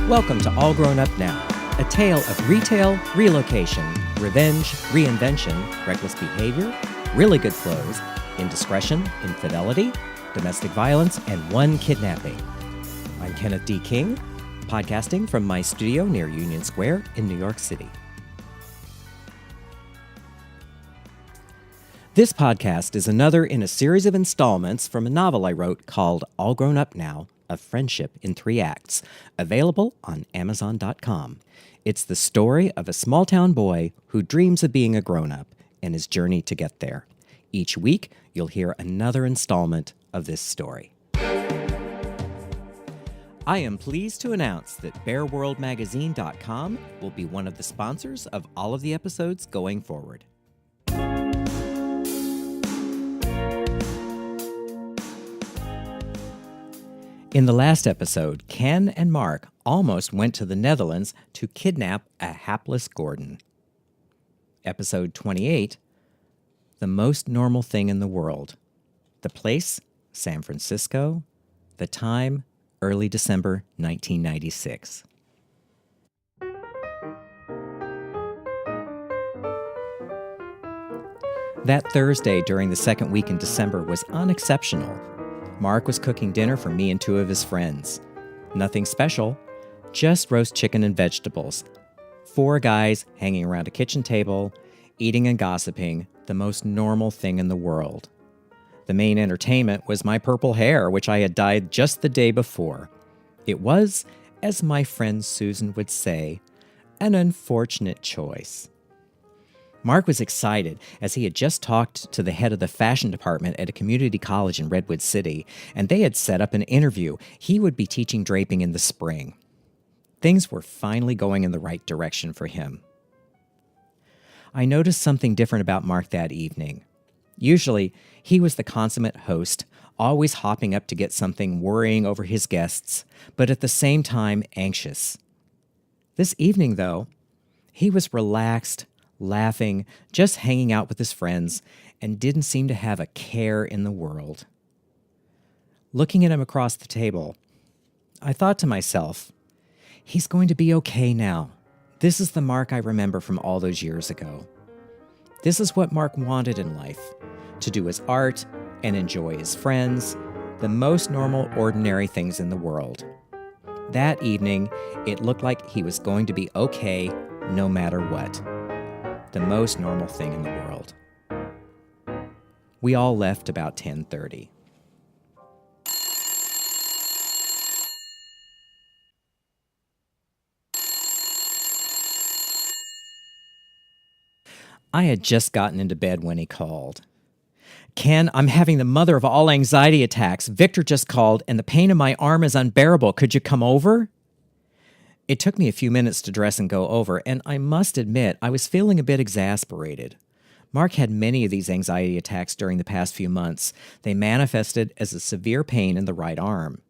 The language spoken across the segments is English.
Welcome to All Grown Up Now, a tale of retail, relocation, revenge, reinvention, reckless behavior, really good clothes, indiscretion, infidelity, domestic violence, and one kidnapping. I'm Kenneth D. King, podcasting from my studio near Union Square in New York City. This podcast is another in a series of installments from a novel I wrote called All Grown Up Now, A Friendship in 3 Acts, available on Amazon.com. It's the story of a small-town boy who dreams of being a grown-up and his journey to get there. Each week, you'll hear another installment of this story. I am pleased to announce that BearWorldMagazine.com will be one of the sponsors of all of the episodes going forward. In the last episode, Ken and Mark almost went to the Netherlands to kidnap a hapless Gordon. Episode 28, The Most Normal Thing in the World. The place, San Francisco. The time, early December 1996. That Thursday during the second week in December was unexceptional. Mark was cooking dinner for me and 2 of his friends. Nothing special, just roast chicken and vegetables. 4 guys hanging around a kitchen table, eating and gossiping, the most normal thing in the world. The main entertainment was my purple hair, which I had dyed just the day before. It was, as my friend Susan would say, an unfortunate choice. Mark was excited as he had just talked to the head of the fashion department at a community college in Redwood City, and they had set up an interview. He would be teaching draping in the spring. Things were finally going in the right direction for him. I noticed something different about Mark that evening. Usually, he was the consummate host, always hopping up to get something, worrying over his guests, but at the same time anxious. This evening, though, he was relaxed, laughing, just hanging out with his friends, and didn't seem to have a care in the world. Looking at him across the table, I thought to myself, he's going to be okay now. This is the Mark I remember from all those years ago. This is what Mark wanted in life, to do his art and enjoy his friends, the most normal, ordinary things in the world. That evening, it looked like he was going to be okay no matter what. The most normal thing in the world. We all left about 10:30. I had just gotten into bed when he called. Ken, I'm having the mother of all anxiety attacks. Victor just called, and the pain in my arm is unbearable. Could you come over? It took me a few minutes to dress and go over, and I must admit I was feeling a bit exasperated. Mark had many of these anxiety attacks during the past few months. They manifested as a severe pain in the right arm.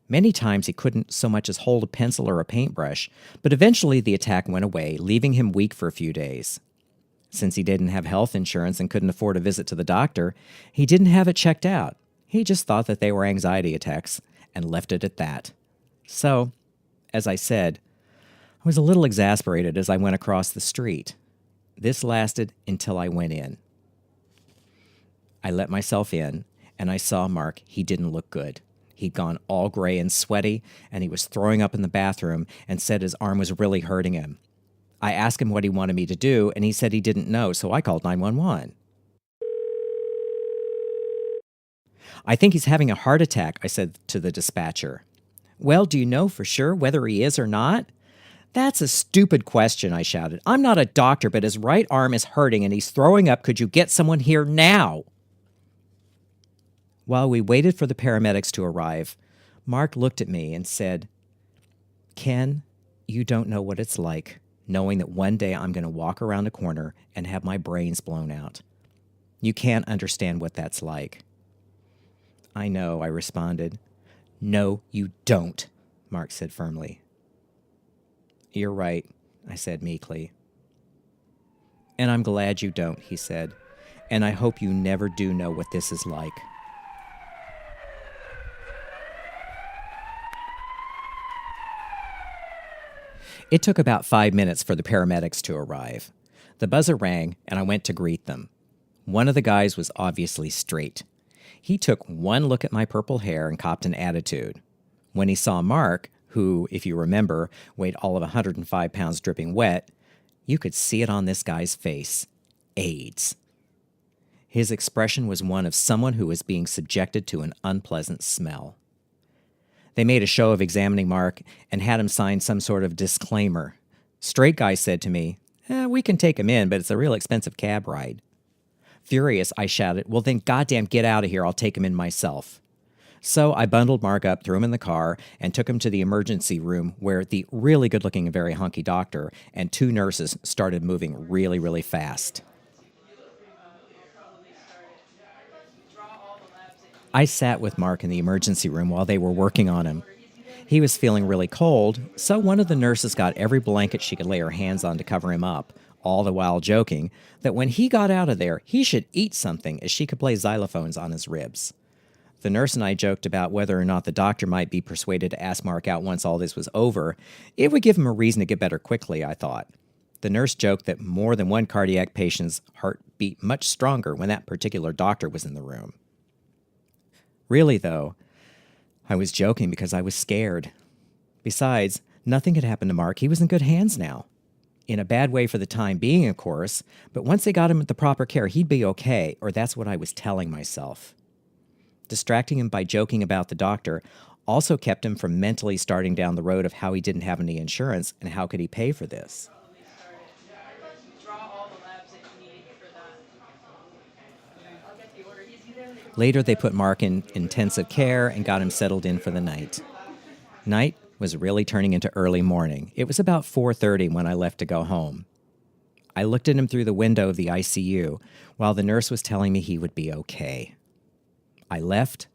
Many times he couldn't so much as hold a pencil or a paintbrush, but eventually the attack went away, leaving him weak for a few days. Since he didn't have health insurance and couldn't afford a visit to the doctor, he didn't have it checked out. He just thought that they were anxiety attacks and left it at that. So, as I said, I was a little exasperated as I went across the street. This lasted until I went in. I let myself in, and I saw Mark. He didn't look good. He'd gone all gray and sweaty, and he was throwing up in the bathroom and said his arm was really hurting him. I asked him what he wanted me to do, and he said he didn't know, so I called 911. I think he's having a heart attack, I said to the dispatcher. Well, do you know for sure whether he is or not? That's a stupid question, I shouted. I'm not a doctor, but his right arm is hurting and he's throwing up. Could you get someone here now? While we waited for the paramedics to arrive, Mark looked at me and said, Ken, you don't know what it's like, knowing that one day I'm going to walk around a corner and have my brains blown out. You can't understand what that's like. I know, I responded. No, you don't, Mark said firmly. You're right, I said meekly. And I'm glad you don't, he said, and I hope you never do know what this is like. It took about 5 minutes for the paramedics to arrive. The buzzer rang, and I went to greet them. One of the guys was obviously straight. He took one look at my purple hair and copped an attitude. When he saw Mark, who, if you remember, weighed all of 105 pounds dripping wet, you could see it on this guy's face. AIDS. His expression was one of someone who was being subjected to an unpleasant smell. They made a show of examining Mark and had him sign some sort of disclaimer. Straight guy said to me, we can take him in, but it's a real expensive cab ride. Furious, I shouted, well then goddamn get out of here, I'll take him in myself. So I bundled Mark up, threw him in the car, and took him to the emergency room where the really good-looking and very hunky doctor and 2 nurses started moving really, really fast. I sat with Mark in the emergency room while they were working on him. He was feeling really cold, so one of the nurses got every blanket she could lay her hands on to cover him up, all the while joking that when he got out of there, he should eat something as she could play xylophones on his ribs. The nurse and I joked about whether or not the doctor might be persuaded to ask Mark out once all this was over. It would give him a reason to get better quickly, I thought. The nurse joked that more than one cardiac patient's heart beat much stronger when that particular doctor was in the room. Really, though, I was joking because I was scared. Besides, nothing had happened to Mark. He was in good hands now. In a bad way for the time being, of course, but once they got him at the proper care, he'd be okay, or that's what I was telling myself. Distracting him by joking about the doctor also kept him from mentally starting down the road of how he didn't have any insurance and how could he pay for this. Later, they put Mark in intensive care and got him settled in for the night. Night was really turning into early morning. It was about 4:30 when I left to go home. I looked at him through the window of the ICU while the nurse was telling me he would be okay. I left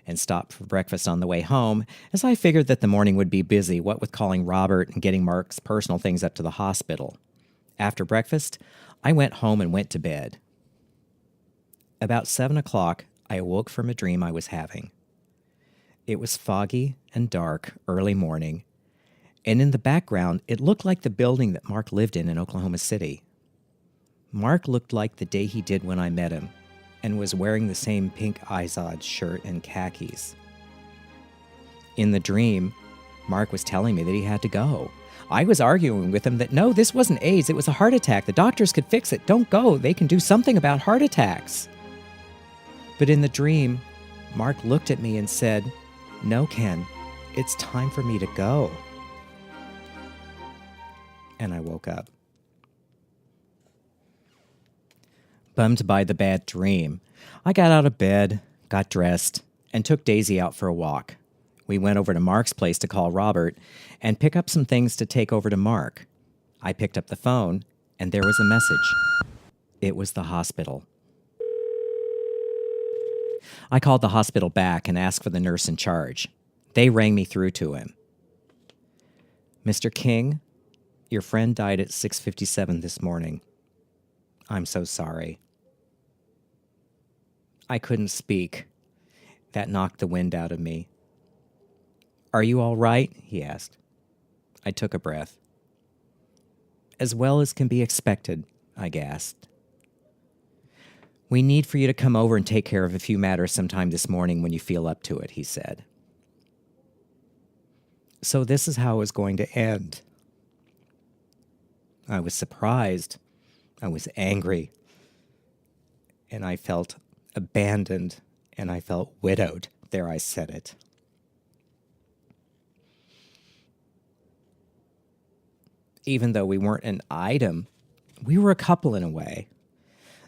and stopped for breakfast on the way home, as I figured that the morning would be busy, what with calling Robert and getting Mark's personal things up to the hospital. After breakfast, I went home and went to bed. About 7 o'clock, I awoke from a dream I was having. It was foggy and dark, early morning, and in the background, it looked like the building that Mark lived in Oklahoma City. Mark looked like the day he did when I met him, and was wearing the same pink Izod shirt and khakis. In the dream, Mark was telling me that he had to go. I was arguing with him that no, this wasn't AIDS, it was a heart attack. The doctors could fix it. Don't go. They can do something about heart attacks. But in the dream, Mark looked at me and said, "No, Ken, it's time for me to go." And I woke up. Bummed by the bad dream, I got out of bed, got dressed, and took Daisy out for a walk. We went over to Mark's place to call Robert and pick up some things to take over to Mark. I picked up the phone, and there was a message. It was the hospital. I called the hospital back and asked for the nurse in charge. They rang me through to him. "Mr. King, your friend died at 6:57 this morning. I'm so sorry." I couldn't speak. That knocked the wind out of me. "Are you all right?" he asked. I took a breath. "As well as can be expected," I gasped. "We need for you to come over and take care of a few matters sometime this morning when you feel up to it," he said. So this is how it was going to end. I was surprised. I was angry. And I felt abandoned, and I felt widowed. There, I said it. Even though we weren't an item, we were a couple in a way.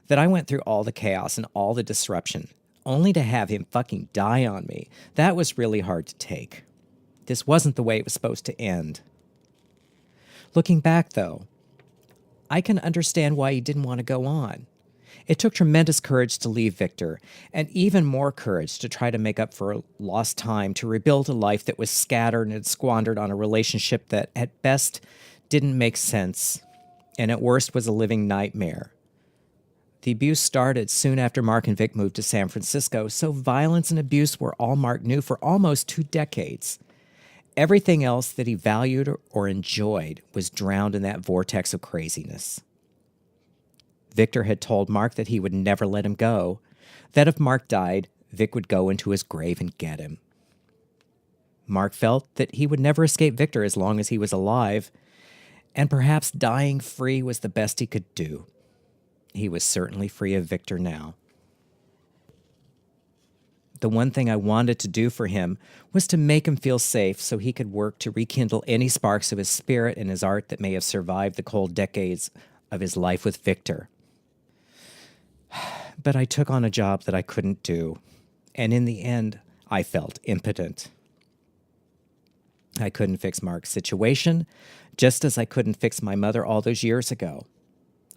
That I went through all the chaos and all the disruption, only to have him fucking die on me. That was really hard to take. This wasn't the way it was supposed to end. Looking back, though, I can understand why he didn't want to go on. It took tremendous courage to leave Victor, and even more courage to try to make up for lost time, to rebuild a life that was scattered and squandered on a relationship that, at best, didn't make sense, and at worst was a living nightmare. The abuse started soon after Mark and Vic moved to San Francisco, so violence and abuse were all Mark knew for almost 2 decades. Everything else that he valued or enjoyed was drowned in that vortex of craziness. Victor had told Mark that he would never let him go, that if Mark died, Vic would go into his grave and get him. Mark felt that he would never escape Victor as long as he was alive, and perhaps dying free was the best he could do. He was certainly free of Victor now. The one thing I wanted to do for him was to make him feel safe so he could work to rekindle any sparks of his spirit and his art that may have survived the cold decades of his life with Victor. But I took on a job that I couldn't do, and in the end, I felt impotent. I couldn't fix Mark's situation, just as I couldn't fix my mother all those years ago.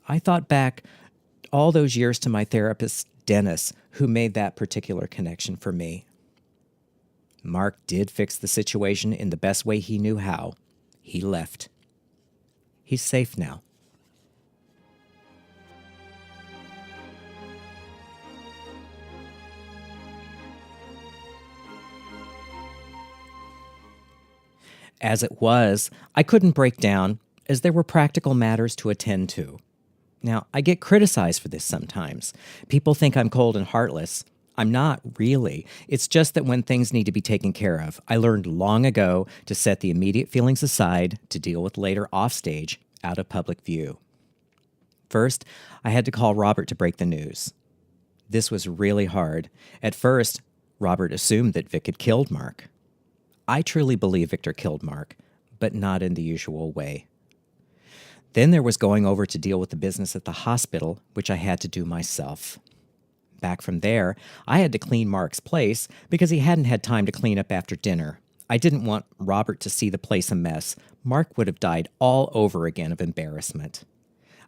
I thought back all those years to my therapist, Dennis, who made that particular connection for me. Mark did fix the situation in the best way he knew how. He left. He's safe now. As it was, I couldn't break down, as there were practical matters to attend to. Now, I get criticized for this sometimes. People think I'm cold and heartless. I'm not, really. It's just that when things need to be taken care of, I learned long ago to set the immediate feelings aside to deal with later offstage, out of public view. First, I had to call Robert to break the news. This was really hard. At first, Robert assumed that Vic had killed Mark. I truly believe Victor killed Mark, but not in the usual way. Then there was going over to deal with the business at the hospital, which I had to do myself. Back from there, I had to clean Mark's place because he hadn't had time to clean up after dinner. I didn't want Robert to see the place a mess. Mark would have died all over again of embarrassment.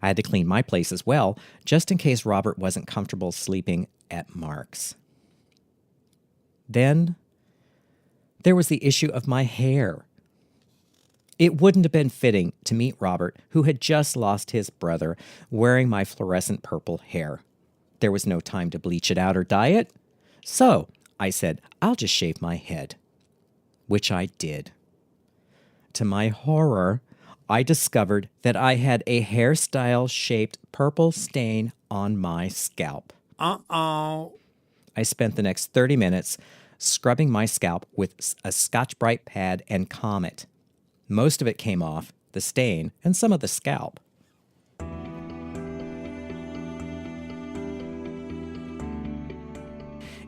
I had to clean my place as well, just in case Robert wasn't comfortable sleeping at Mark's. Then there was the issue of my hair. It wouldn't have been fitting to meet Robert, who had just lost his brother, wearing my fluorescent purple hair. There was no time to bleach it out or dye it. So I said, I'll just shave my head, which I did. To my horror, I discovered that I had a hairstyle-shaped purple stain on my scalp. Uh-oh. I spent the next 30 minutes scrubbing my scalp with a Scotch-Brite pad and Comet. Most of it came off, the stain, and some of the scalp.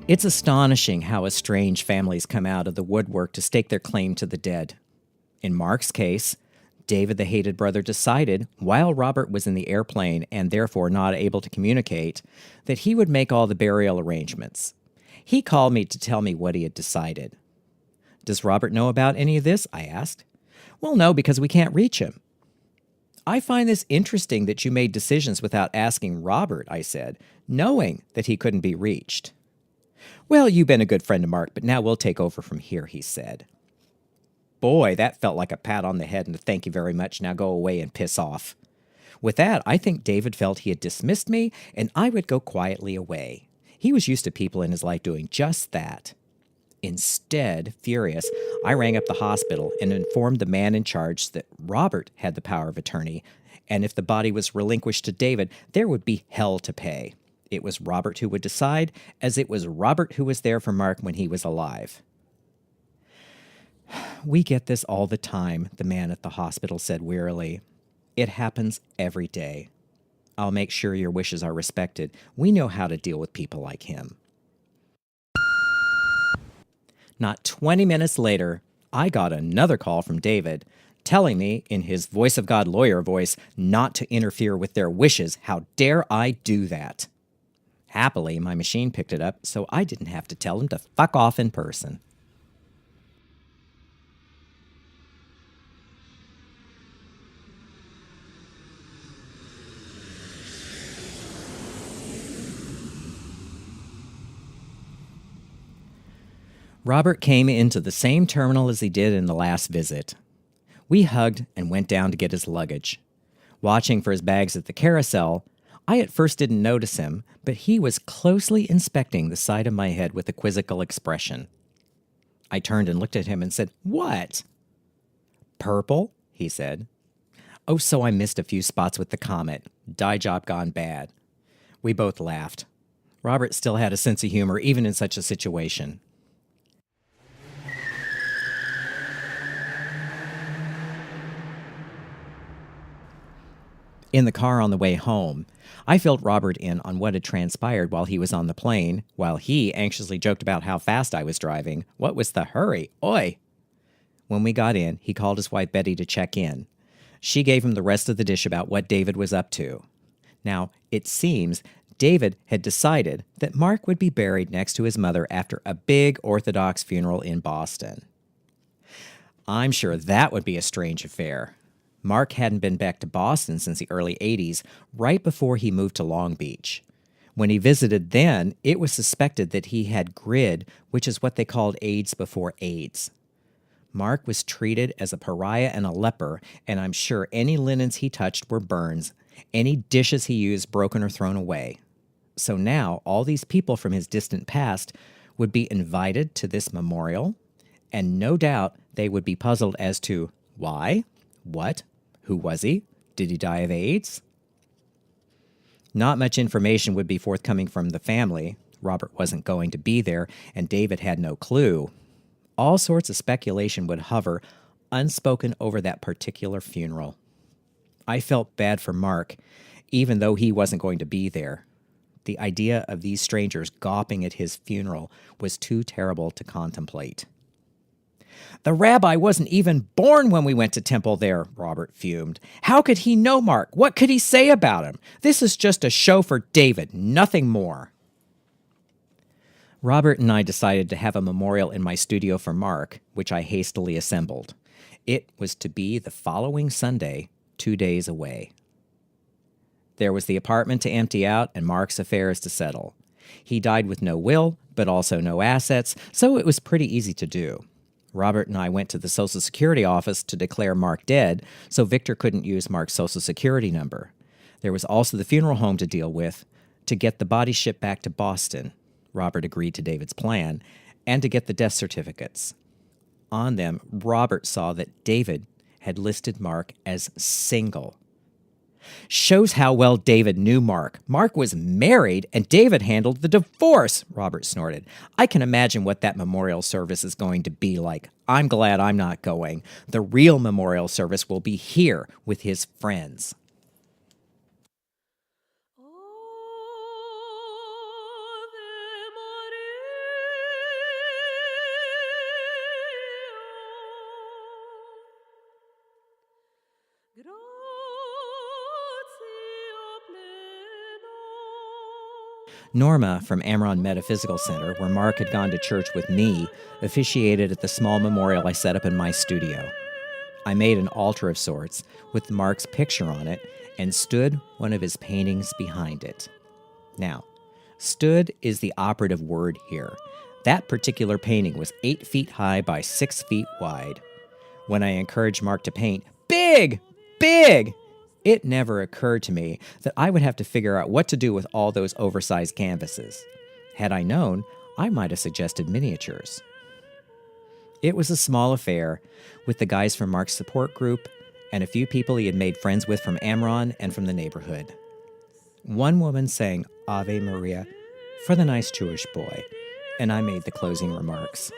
It's astonishing how estranged families come out of the woodwork to stake their claim to the dead. In Mark's case, David, the hated brother, decided, while Robert was in the airplane and therefore not able to communicate, that he would make all the burial arrangements. He called me to tell me what he had decided. Does Robert know about any of this? I asked. Well, no, because we can't reach him. I find this interesting that you made decisions without asking Robert, I said, knowing that he couldn't be reached. Well, you've been a good friend to Mark, but now we'll take over from here, he said. Boy, that felt like a pat on the head and a thank you very much, now go away and piss off. With that, I think David felt he had dismissed me, and I would go quietly away. He was used to people in his life doing just that. Instead, furious, I rang up the hospital and informed the man in charge that Robert had the power of attorney, and if the body was relinquished to David, there would be hell to pay. It was Robert who would decide, as it was Robert who was there for Mark when he was alive. We get this all the time, the man at the hospital said wearily. It happens every day. I'll make sure your wishes are respected. We know how to deal with people like him. Not 20 minutes later, I got another call from David, telling me, in his voice of God lawyer voice, not to interfere with their wishes. How dare I do that? Happily, my machine picked it up, so I didn't have to tell him to fuck off in person. Robert came into the same terminal as he did in the last visit. We hugged and went down to get his luggage. Watching for his bags at the carousel, I at first didn't notice him, but he was closely inspecting the side of my head with a quizzical expression. I turned and looked at him and said, "What?" Purple? He said. Oh, so I missed a few spots with the comet. Dye job gone bad. We both laughed. Robert still had a sense of humor, even in such a situation. In the car on the way home, I filled Robert in on what had transpired while he was on the plane, while he anxiously joked about how fast I was driving. What was the hurry? Oi! When we got in, he called his wife Betty to check in. She gave him the rest of the dish about what David was up to. Now, it seems David had decided that Mark would be buried next to his mother after a big Orthodox funeral in Boston. I'm sure that would be a strange affair. Mark hadn't been back to Boston since the early 80s, right before he moved to Long Beach. When he visited then, it was suspected that he had GRID, which is what they called AIDS before AIDS. Mark was treated as a pariah and a leper, and I'm sure any linens he touched were burns, any dishes he used broken or thrown away. So now all these people from his distant past would be invited to this memorial, and no doubt they would be puzzled as to why, what, who was he, did he die of AIDS? Not much information would be forthcoming from the family. Robert wasn't going to be there, and David had no clue. All sorts of speculation would hover, unspoken, over that particular funeral. I felt bad for Mark, even though he wasn't going to be there. The idea of these strangers gawping at his funeral was too terrible to contemplate. The rabbi wasn't even born when we went to temple there, Robert fumed. How could he know Mark? What could he say about him? This is just a show for David, nothing more. Robert and I decided to have a memorial in my studio for Mark, which I hastily assembled. It was to be the following Sunday, 2 days away. There was the apartment to empty out and Mark's affairs to settle. He died with no will, but also no assets, so it was pretty easy to do. Robert and I went to the Social Security office to declare Mark dead, so Victor couldn't use Mark's Social Security number. There was also the funeral home to deal with, to get the body shipped back to Boston. Robert agreed to David's plan, and to get the death certificates. On them, Robert saw that David had listed Mark as single. Shows how well David knew Mark. Mark was married, and David handled the divorce, Robert snorted. I can imagine what that memorial service is going to be like. I'm glad I'm not going. The real memorial service will be here with his friends. Norma from Amron Metaphysical Center, where Mark had gone to church with me, officiated at the small memorial I set up in my studio. I made an altar of sorts with Mark's picture on it and stood one of his paintings behind it. Now, stood is the operative word here. That particular painting was 8 feet high by 6 feet wide. When I encouraged Mark to paint, big, big, it never occurred to me that I would have to figure out what to do with all those oversized canvases. Had I known, I might have suggested miniatures. It was a small affair, with the guys from Mark's support group and a few people he had made friends with from Amron and from the neighborhood. One woman sang Ave Maria for the nice Jewish boy, and I made the closing remarks.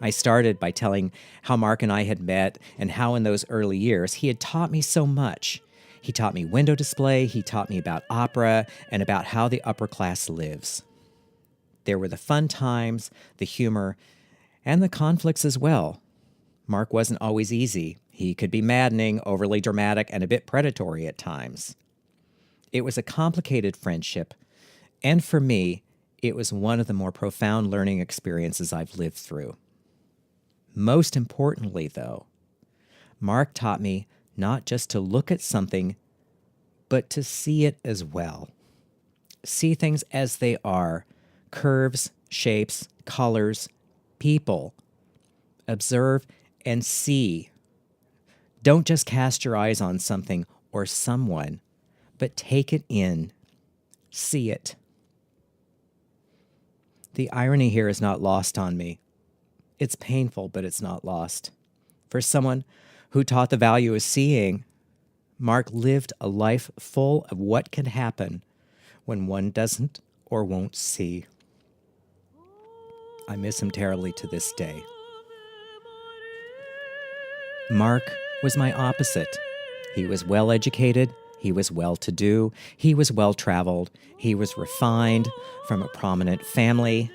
I started by telling how Mark and I had met and how in those early years he had taught me so much. He taught me window display, he taught me about opera, and about how the upper class lives. There were the fun times, the humor, and the conflicts as well. Mark wasn't always easy. He could be maddening, overly dramatic, and a bit predatory at times. It was a complicated friendship, and for me, it was one of the more profound learning experiences I've lived through. Most importantly, though, Mark taught me not just to look at something, but to see it as well. See things as they are, curves, shapes, colors, people. Observe and see. Don't just cast your eyes on something or someone, but take it in. see it. The irony here is not lost on me. It's painful, but it's not lost. For someone who taught the value of seeing, Mark lived a life full of what can happen when one doesn't or won't see. I miss him terribly to this day. Mark was my opposite. He was well-educated, he was well-to-do, he was well-traveled, he was refined, from a prominent family,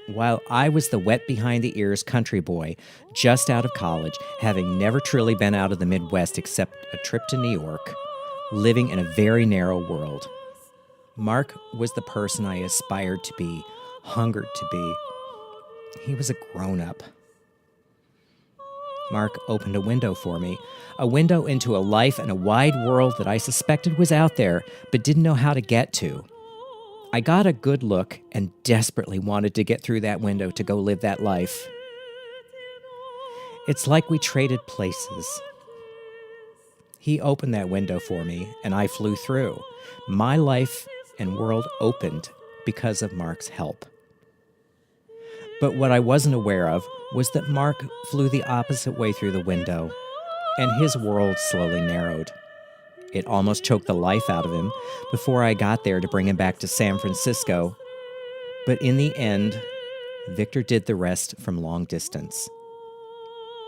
while I was the wet-behind-the-ears country boy, just out of college, having never truly been out of the Midwest except a trip to New York, living in a very narrow world. Mark was the person I aspired to be, hungered to be. He was a grown-up. Mark opened a window for me, a window into a life and a wide world that I suspected was out there, but didn't know how to get to. I got a good look and desperately wanted to get through that window to go live that life. It's like we traded places. He opened that window for me, and I flew through. My life and world opened because of Mark's help. But what I wasn't aware of was that Mark flew the opposite way through the window, and his world slowly narrowed. It almost choked the life out of him before I got there to bring him back to San Francisco. But in the end, Victor did the rest from long distance.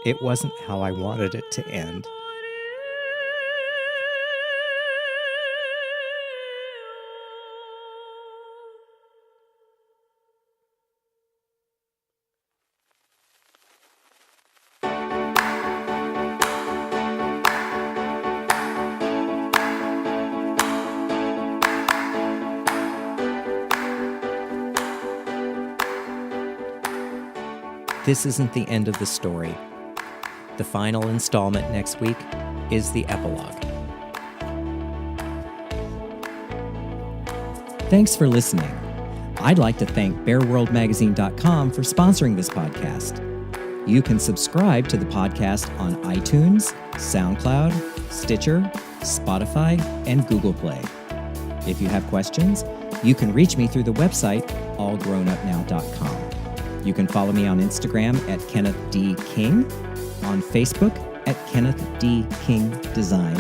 It wasn't how I wanted it to end. This isn't the end of the story. The final installment next week is the epilogue. Thanks for listening. I'd like to thank BearWorldMagazine.com for sponsoring this podcast. You can subscribe to the podcast on iTunes, SoundCloud, Stitcher, Spotify, and Google Play. If you have questions, you can reach me through the website allgrownupnow.com. You can follow me on Instagram at Kenneth D. King, on Facebook at Kenneth D. King Design,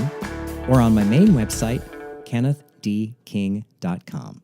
or on my main website, KennethDKing.com.